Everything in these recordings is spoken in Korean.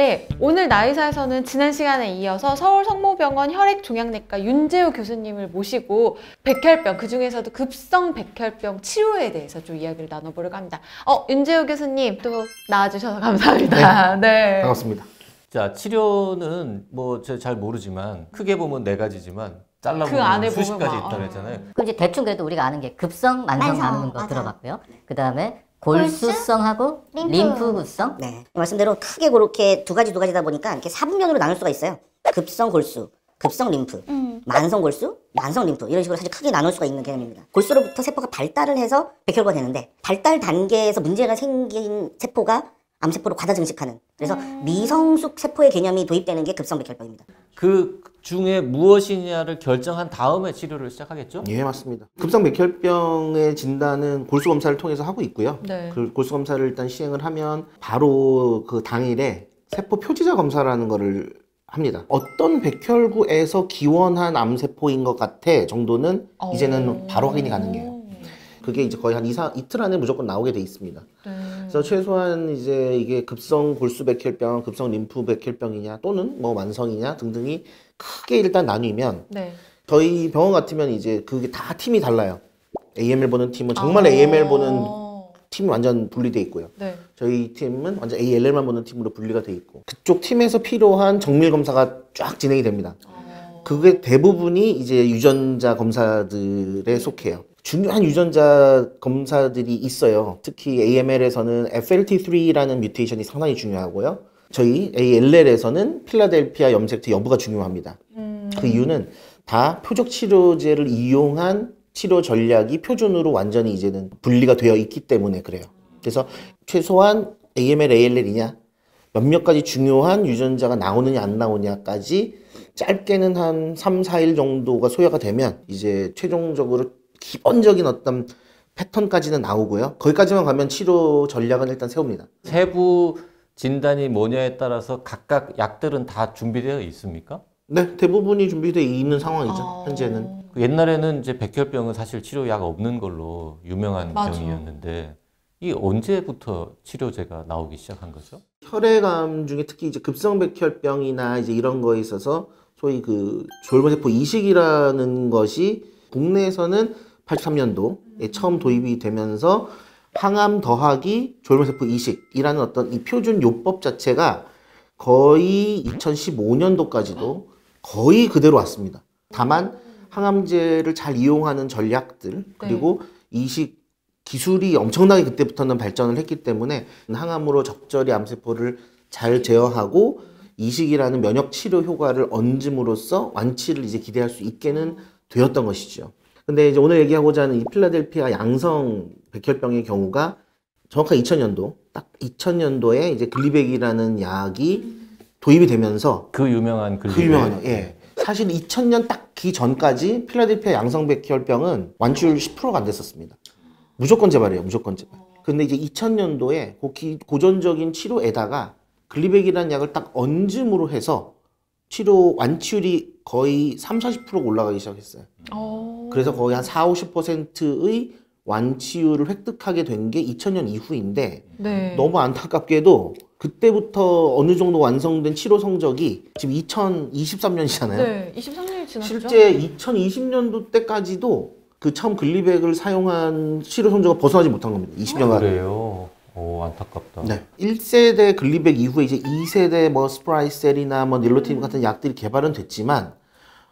네, 오늘 나의사에서는 지난 시간에 이어서 서울성모병원 혈액종양내과 윤재우 교수님을 모시고 백혈병, 그중에서도 급성 백혈병 치료에 대해서 좀 이야기를 나눠보려고 합니다. 윤재우 교수님 또 나와주셔서 감사합니다. 네. 네. 반갑습니다. 자, 치료는 뭐 제가 잘 모르지만 크게 보면 4가지지만 잘라보면 그 안에 수십 보면 가지 막, 있다고 했잖아요. 그럼 이제 대충 그래도 우리가 아는 게 급성, 만성 나누는 거 맞아. 들어봤고요. 그 다음에 골수성하고 림프구성. 네. 말씀대로 크게 그렇게 두 가지다 보니까 이렇게 4분면으로 나눌 수가 있어요. 급성 골수, 급성 림프, 만성 골수, 만성 림프 이런 식으로 사실 크게 나눌 수가 있는 개념입니다. 골수로부터 세포가 발달을 해서 백혈구가 되는데 발달 단계에서 문제가 생긴 세포가 암세포로 과다 증식하는, 그래서 미성숙 세포의 개념이 도입되는 게 급성 백혈병입니다. 그 중에 무엇이냐를 결정한 다음에 치료를 시작하겠죠? 예, 맞습니다. 급성 백혈병의 진단은 골수 검사를 통해서 하고 있고요. 네. 그 골수 검사를 일단 시행을 하면 바로 그 당일에 세포 표지자 검사라는 거를 합니다. 어떤 백혈구에서 기원한 암세포인 것 같아 정도는 이제는 바로 확인이 가능해요. 그게 이제 거의 한 이틀 안에 무조건 나오게 돼 있습니다. 네. 그래서 최소한 이제 이게 급성 골수 백혈병, 급성 림프 백혈병이냐 또는 뭐 만성이냐 등등이 크게 일단 나뉘면 네. 저희 병원 같으면 이제 그게 다 팀이 달라요. AML 보는 팀은 정말 AML 보는 팀이 완전 분리돼 있고요. 네. 저희 팀은 완전 ALL만 보는 팀으로 분리가 돼 있고 그쪽 팀에서 필요한 정밀 검사가 쫙 진행이 됩니다. 그게 대부분이 이제 유전자 검사들에 속해요. 중요한 유전자 검사들이 있어요. 특히 AML에서는 FLT3라는 뮤테이션이 상당히 중요하고요. 저희 ALL에서는 필라델피아 염색체 여부가 중요합니다. 그 이유는 다 표적 치료제를 이용한 치료 전략이 표준으로 완전히 이제는 분리가 되어 있기 때문에 그래요. 그래서 최소한 AML, ALL이냐 몇몇 가지 중요한 유전자가 나오느냐 안 나오냐까지 짧게는 한 3, 4일 정도가 소요가 되면 이제 최종적으로 기본적인 어떤 패턴까지는 나오고요. 거기까지만 가면 치료 전략은 일단 세웁니다. 세부 진단이 뭐냐에 따라서 각각 약들은 다 준비되어 있습니까? 네, 대부분이 준비되어 있는 상황이죠. 현재는. 옛날에는 이제 백혈병은 사실 치료약 없는 걸로 유명한 맞아. 병이었는데 이게 언제부터 치료제가 나오기 시작한 거죠? 혈액암 중에 특히 이제 급성 백혈병이나 이제 이런 거에 있어서 소위 그 졸버세포 이식이라는 것이 국내에서는 83년도에 처음 도입이 되면서 항암 더하기 졸버세포 이식이라는 어떤 이 표준 요법 자체가 거의 2015년도까지도 거의 그대로 왔습니다. 다만 항암제를 잘 이용하는 전략들 그리고 이식 기술이 엄청나게 그때부터는 발전을 했기 때문에 항암으로 적절히 암세포를 잘 제어하고 이식이라는 면역 치료 효과를 얹음으로써 완치를 이제 기대할 수 있게는 되었던 것이죠. 근데 이제 오늘 얘기하고자 하는 이 필라델피아 양성 백혈병의 경우가 정확하게 2000년도, 딱 2000년도에 이제 글리백이라는 약이 도입이 되면서 그 유명한 글리백. 그 유명한, 예. 사실 2000년 딱 기 전까지 필라델피아 양성 백혈병은 완치율 10%가 안 됐었습니다. 무조건 재발이에요, 무조건 재발. 근데 이제 2000년도에 고전적인 치료에다가 글리백이라는 약을 딱 얹음으로 해서 치료 완치율이 거의 30-40%가 올라가기 시작했어요. 그래서 거의 한 40-50%의 완치율을 획득하게 된 게 2000년 이후인데 네. 너무 안타깝게도 그때부터 어느 정도 완성된 치료 성적이 지금 2023년이잖아요. 네. 23년이 지났죠. 실제 2020년도 때까지도 그 처음 글리백을 사용한 치료 성적을 벗어나지 못한 겁니다. 20년간. 그래요. 오, 안타깝다. 네. 1세대 글리백 이후에 이제 2세대 뭐 스프라이셀이나 뭐 닐로티닙 같은 약들이 개발은 됐지만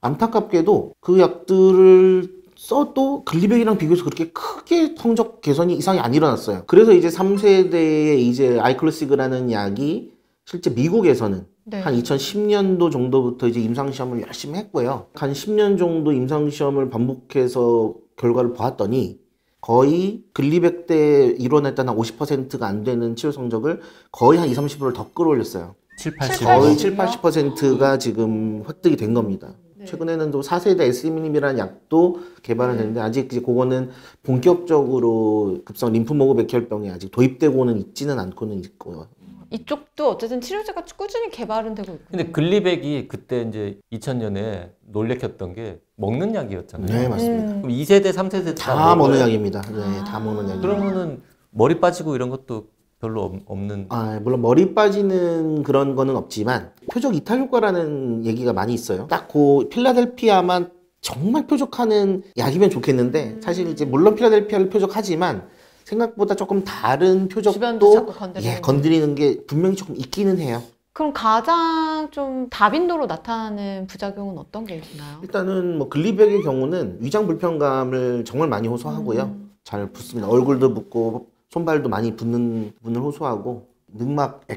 안타깝게도 그 약들을 써도 글리백이랑 비교해서 그렇게 크게 성적 개선이 이상이 안 일어났어요. 그래서 이제 3세대의 이제 아이클로시그라는 약이 실제 미국에서는 네. 한 2010년도 정도부터 이제 임상시험을 열심히 했고요. 한 10년 정도 임상시험을 반복해서 결과를 보았더니 거의 글리백 때 이뤄냈던 한 50%가 안 되는 치료 성적을 거의 한 20-30%를 더 끌어올렸어요. 7-80. 거의 70-80%가 지금 획득이 된 겁니다. 네. 최근에는 또 4세대 에스미님이라는 약도 개발은 됐는데 아직 이제 그거는 본격적으로 급성 림프모그 백혈병에 아직 도입되고는 있지는 않고는 있고요. 이쪽도 어쨌든 치료제가 꾸준히 개발은 되고 있고. 근데 글리백이 그때 이제 2000년에 놀래켰던 게 먹는 약이었잖아요. 네, 맞습니다. 그럼 2세대, 3세대 다 먹는 약입니다. 네, 다 먹는 약입니다. 그러면은 머리 빠지고 이런 것도 별로 없는. 물론 머리 빠지는 그런 거는 없지만 표적 이탈 효과라는 얘기가 많이 있어요. 딱 그 필라델피아만 정말 표적하는 약이면 좋겠는데 사실 이제 물론 필라델피아를 표적하지만 생각보다 조금 다른 주변도 표적도 자꾸 건드리는 건드리는 게 분명히 조금 있기는 해요. 그럼 가장 좀 다빈도로 나타나는 부작용은 어떤 게 있나요? 일단은 뭐 글리백의 경우는 위장 불편감을 정말 많이 호소하고요. 잘 붓습니다. 얼굴도 붓고 손발도 많이 붓는 부분을 호소하고 늑막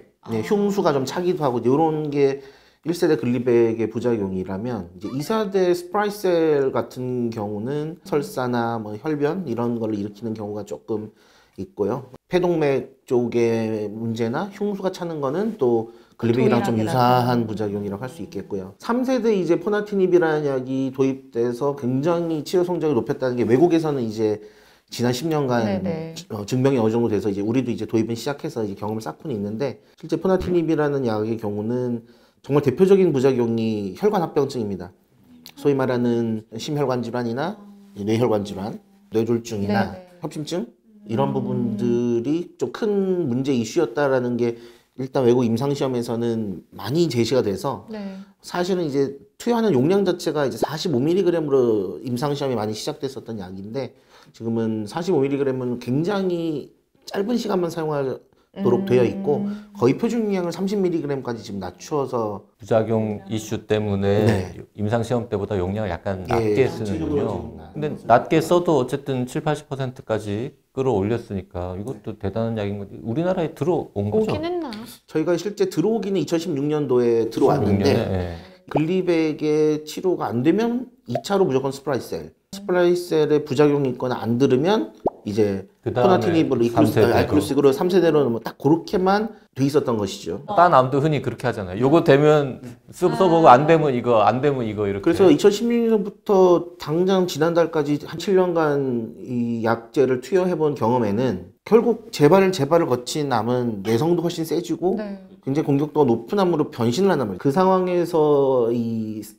흉수가 좀 차기도 하고 이런 게 1세대 글리백의 부작용이라면 이제 2세대 스프라이셀 같은 경우는 설사나 뭐 혈변 이런 걸 일으키는 경우가 조금 있고요. 폐동맥 쪽의 문제나 흉수가 차는 거는 또 글리백이랑 좀 유사한 부작용이라고 할 수 있겠고요. 3세대 이제 포나티닙이라는 약이 도입돼서 굉장히 치료 성적이 높였다는 게 외국에서는 이제 지난 10년간 증명이 어느 정도 돼서 이제 우리도 이제 도입은 시작해서 이제 경험을 쌓고는 있는데 실제 포나티닙이라는 약의 경우는 정말 대표적인 부작용이 혈관 합병증입니다. 소위 말하는 심혈관 질환이나 뇌혈관 질환, 뇌졸중이나 협심증 이런 부분들이 좀 큰 문제 이슈였다라는 게 일단 외국 임상시험에서는 많이 제시가 돼서 사실은 이제 투여하는 용량 자체가 이제 45mg으로 임상시험이 많이 시작됐었던 약인데 지금은 45mg은 굉장히 짧은 시간만 사용하도록 되어 있고 거의 표준 용량을 30mg까지 지금 낮추어서 부작용 이슈 때문에 임상시험 때보다 용량을 약간 낮게 쓰는군요. 근데 낮게 써도 어쨌든 70-80%까지 끌어올렸으니까 이것도 대단한 약인 건데 우리나라에 들어온 거죠? 오긴 했나? 저희가 실제 들어오기는 2016년도에 들어왔는데 글리백의 치료가 안 되면 2차로 무조건 스프라이셀. 스프라이셀의 부작용이 있거나 안 들으면 이제 포나티닙으로 아이클루식으로 3세대로는 뭐 딱 그렇게만 돼 있었던 것이죠. 딴 암도 흔히 그렇게 하잖아요. 요거 되면 써보고 안 되면 이거, 안 되면 이거 이렇게. 그래서 2016년부터 당장 지난달까지 한 7년간 이 약제를 투여해본 경험에는 결국 재발을 거친 암은 내성도 훨씬 세지고 굉장히 공격도가 높은 암으로 변신을 한단 말이에요. 그 상황에서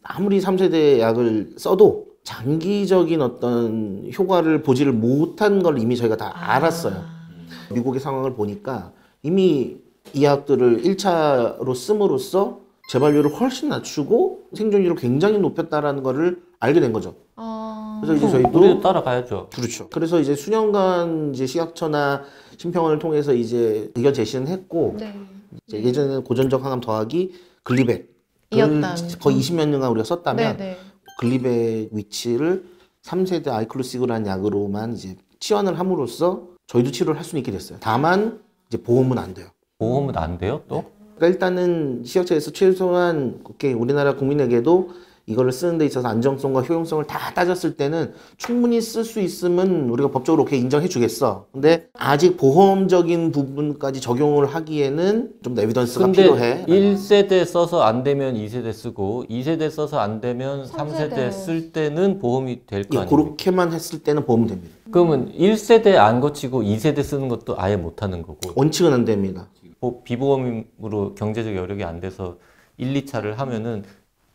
아무리 3세대 약을 써도 장기적인 어떤 효과를 보지를 못한 걸 이미 저희가 다 알았어요. 미국의 상황을 보니까 이미 이 약들을 1차로 씀으로써 재발률을 훨씬 낮추고 생존율을 굉장히 높였다라는 거를 알게 된 거죠. 그래서 이제 저희도 우리도 따라가야죠. 그렇죠. 그래서 이제 수년간 이제 식약처나 심평원을 통해서 이제 의견 제시는 했고 이제 예전에는 고전적 항암 더하기 글리백 거의 20몇 년간 우리가 썼다면 글리백 위치를 3세대 아이클루시그라는 약으로만 이제 치환을 함으로써 저희도 치료를 할 수는 있게 됐어요. 다만 이제 보험은 안 돼요. 보험은 안 돼요, 또? 그러니까 일단은 시약처에서 최소한 우리나라 국민에게도 이거를 쓰는 데 있어서 안정성과 효용성을 다 따졌을 때는 충분히 쓸 수 있으면 우리가 법적으로 이렇게 인정해 주겠어. 근데 아직 보험적인 부분까지 적용을 하기에는 좀 더 에비던스가 필요해. 1세대 써서 안 되면 2세대 쓰고 2세대 써서 안 되면 3세대 쓸 때는 보험이 될 거 아니에요? 그렇게만 했을 때는 보험은 됩니다. 그러면 1세대 안 거치고 2세대 쓰는 것도 아예 못 하는 거고? 원칙은 안 됩니다. 비보험으로 경제적 여력이 안 돼서 1, 2차를 하면은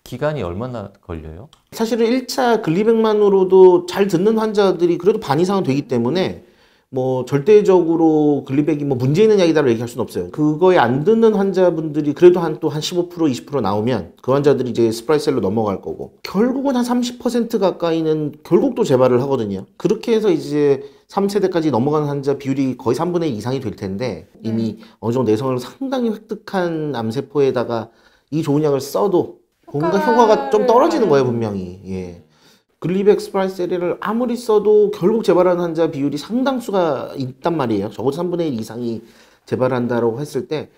기간이 얼마나 걸려요? 사실은 1차 글리백만으로도 잘 듣는 환자들이 그래도 반 이상은 되기 때문에 뭐 절대적으로 글리백이 뭐 문제 있는 약이다라고 얘기할 수는 없어요. 그거에 안 듣는 환자분들이 그래도 한 15% 20% 나오면 그 환자들이 이제 스프라이셀로 넘어갈 거고 결국은 한 30% 가까이는 결국 또 재발을 하거든요. 그렇게 해서 이제 3세대까지 넘어가는 환자 비율이 거의 3분의 1 이상이 될 텐데 이미 어느 정도 내성을 상당히 획득한 암세포에다가 이 좋은 약을 써도 뭔가 효과가 좀 떨어지는 거예요, 분명히. 글리백 스프라이셀을 아무리 써도 결국 재발하는 환자 비율이 상당수가 있단 말이에요. 적어도 3분의 1 이상이 재발한다고 했을 때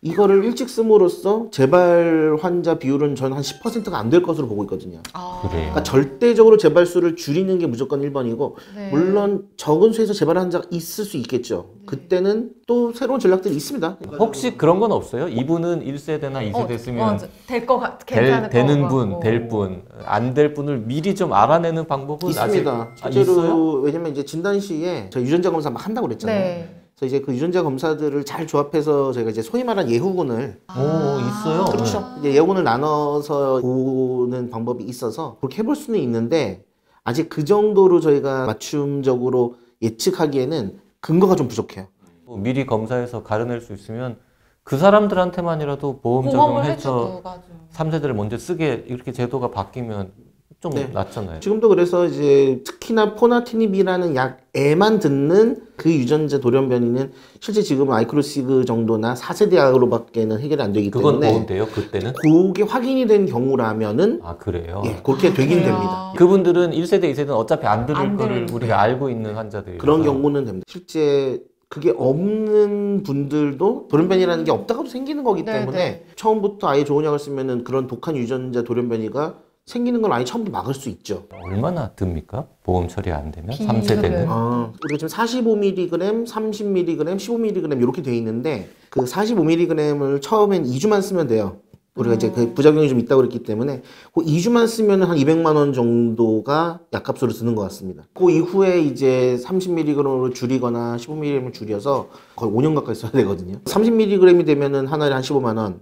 이거를 일찍 씀으로써 재발 환자 비율은 저는 한 10%가 안 될 것으로 보고 있거든요. 그래요? 그러니까 절대적으로 재발수를 줄이는 게 무조건 1번이고 물론 적은 수에서 재발 환자가 있을 수 있겠죠. 그때는 또 새로운 전략들이 있습니다. 혹시 그런 건 없어요? 이분은 1세대나 2세대 쓰면 되는 분, 될 분, 안 될 분을 미리 좀 알아내는 방법은 있습니다. 실제로 있어요? 왜냐면 이제 진단 시에 저희 유전자 검사 막 한다고 그랬잖아요. 그래서 이제 그 유전자 검사들을 잘 조합해서 저희가 이제 소위 말하는 예후군을 있어요? 그렇죠. 이제 예후군을 나눠서 보는 방법이 있어서 그렇게 해볼 수는 있는데 아직 그 정도로 저희가 맞춤적으로 예측하기에는 근거가 좀 부족해요. 미리 검사해서 가려낼 수 있으면 그 사람들한테만이라도 보험 보험을 적용해서 해주고, 맞아요. 3세대를 먼저 쓰게 이렇게 제도가 바뀌면 좀 네. 낫잖아요. 지금도 그래서 이제 특히나 포나티닙이라는 약에만 듣는 그 유전자 돌연변이는 실제 지금 아이크로시그 정도나 4세대 약으로밖에는 해결이 안 되기 그건 때문에 보험돼요, 그때는? 그게 확인이 된 경우라면은 아, 그래요? 예, 그렇게 되긴 그래요? 됩니다. 그분들은 1세대, 2세대는 어차피 안 들을 안 거를 들을 우리가 알고 있는 환자들이라서 그런 경우는 됩니다. 실제 그게 없는 분들도 돌연변이라는 게 없다가도 생기는 거기 네, 때문에 네. 처음부터 아예 좋은 약을 쓰면은 그런 독한 유전자 돌연변이가 생기는 건 아예 처음부터 막을 수 있죠. 얼마나 듭니까? 보험 처리 안 되면? 비급여요. 3세대는? 우리가 지금 45mg, 30mg, 15mg 이렇게 돼 있는데 그 45mg을 처음엔 2주만 쓰면 돼요. 우리가 이제 그 부작용이 좀 있다고 그랬기 때문에 그 2주만 쓰면 한 200만 원 정도가 약값으로 드는 것 같습니다. 그 이후에 이제 30mg로 줄이거나 15mg로 줄여서 거의 5년 가까이 써야 되거든요. 30mg이 되면은 한 알에 한 15만 원,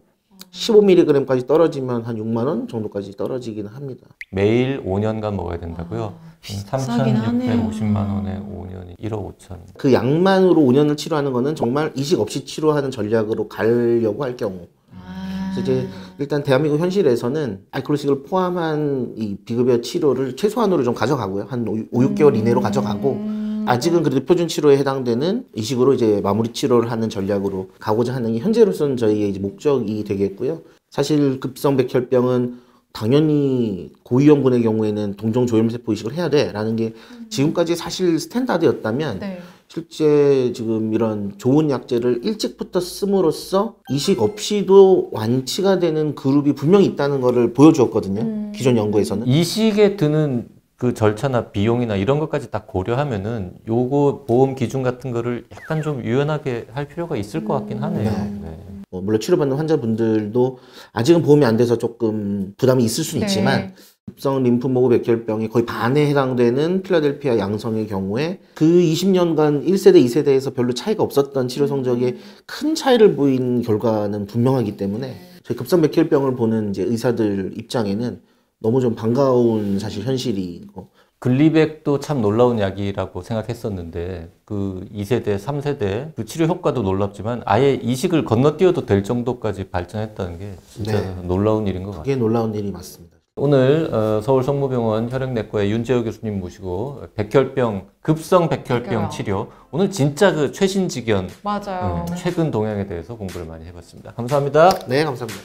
15mg까지 떨어지면 한 6만 원 정도까지 떨어지기는 합니다. 매일 5년간 먹어야 된다고요? 비싸긴 하네요. 3,650만 원에 5년이 1억 5천. 그 약만으로 5년을 치료하는 거는 정말 이식 없이 치료하는 전략으로 가려고 할 경우. 그래서 이제 일단 대한민국 현실에서는 아이크로시그를 포함한 이 비급여 치료를 최소한으로 좀 가져가고요. 한 5, 6개월 이내로 가져가고 아직은 그래도 표준 치료에 해당되는 이식으로 이제 마무리 치료를 하는 전략으로 가고자 하는 게 현재로서는 저희의 이제 목적이 되겠고요. 사실 급성 백혈병은 당연히 고위험군의 경우에는 동종조혈세포 이식을 해야 돼라는 게 지금까지 사실 스탠다드였다면 네. 실제 지금 이런 좋은 약제를 일찍부터 씀으로써 이식 없이도 완치가 되는 그룹이 분명히 있다는 것을 보여주었거든요. 기존 연구에서는. 이식에 드는 그 절차나 비용이나 이런 것까지 다 고려하면은 요거 보험 기준 같은 거를 약간 좀 유연하게 할 필요가 있을 것 같긴 하네요. 네. 물론 치료받는 환자분들도 아직은 보험이 안 돼서 조금 부담이 있을 수는 네. 있지만 급성 림프모그 백혈병이 거의 반에 해당되는 필라델피아 양성의 경우에 그 20년간 1세대, 2세대에서 별로 차이가 없었던 치료 성적에 큰 차이를 보인 결과는 분명하기 때문에 저희 급성 백혈병을 보는 이제 의사들 입장에는 너무 좀 반가운 사실 현실이고 글리백도 참 놀라운 약이라고 생각했었는데 그 2세대, 3세대 그 치료 효과도 놀랍지만 아예 이식을 건너뛰어도 될 정도까지 발전했다는 게 진짜 네. 놀라운 일인 것 같아요. 그게 놀라운 일이 맞습니다. 오늘 서울성모병원 혈액내과의 윤재호 교수님 모시고 백혈병, 급성 백혈병 치료 오늘 진짜 그 최신지견 맞아요. 최근 동향에 대해서 공부를 많이 해봤습니다. 감사합니다. 네, 감사합니다.